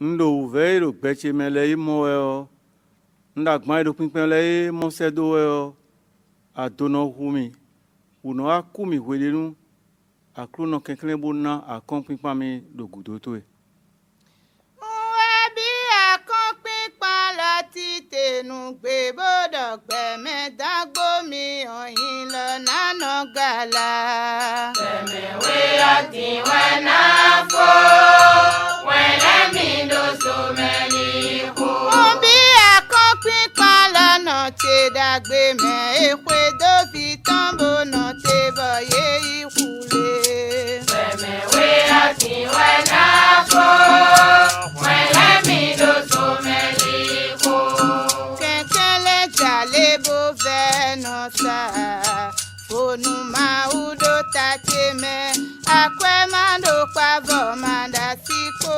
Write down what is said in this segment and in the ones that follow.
Ndo veiro beche mele moeo. Nda gmaido pimpele mo sedo adono humi. Uno akumi wedenu akruno kenkle bonna akompipami do gudotoe. Tenu gbe bodo gbeme dagbomi oyin lo nana gala. Gbeme we oti wena fo, wena mi do so many ko. Obi akopin pala no te dagbe me ekwe do fi tambo no te boye ikule. Gbeme we oti wena fo, wena mi do so many. Lebo venosa Fonu maudo takeme Akwe mando pavo manda siko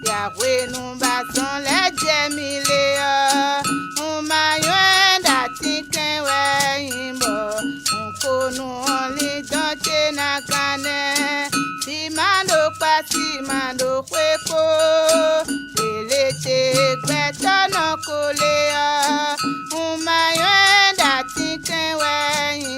Yahweh numba son le jemileo Umayo enda tinken we imbo Unkonu only donche nakane Si mando kweko Eleche kwetono kolea Umayenda tinken we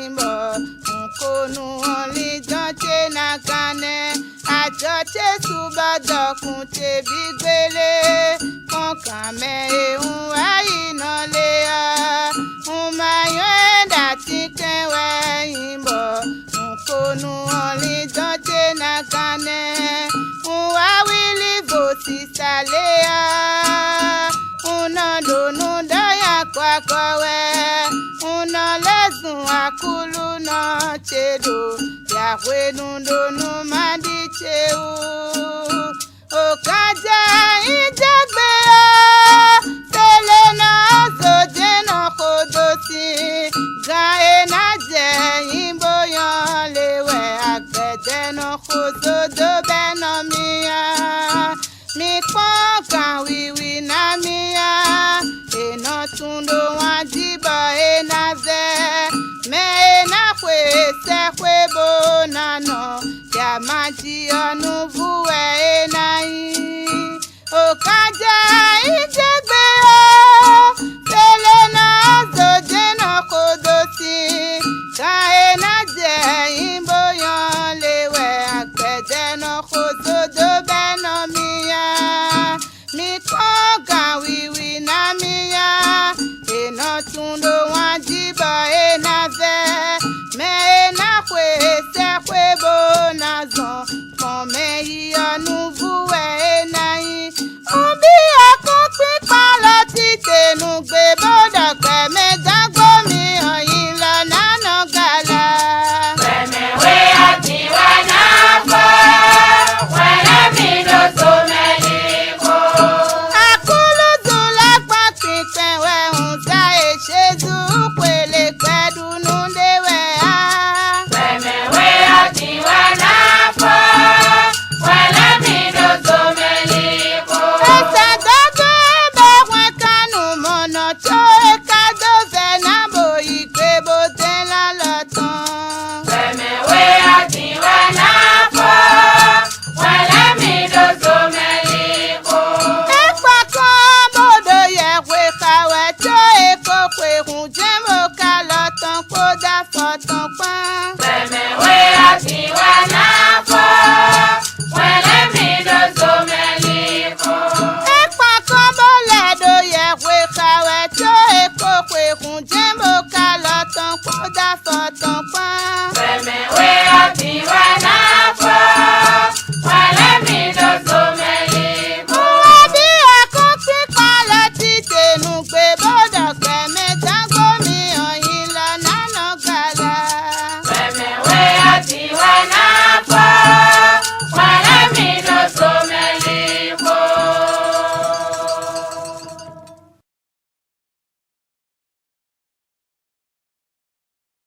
imbo Nkonu only donche nakane Ajoche subadokun te bigbele Konkame unwa inolea Umayenda tinken we imbo Nkonu only donche nakane Unwa wili vosi salea Una donu daya kwa kowe Una lezun akulu no chedo Yahweh nundonu mandi cheu Oka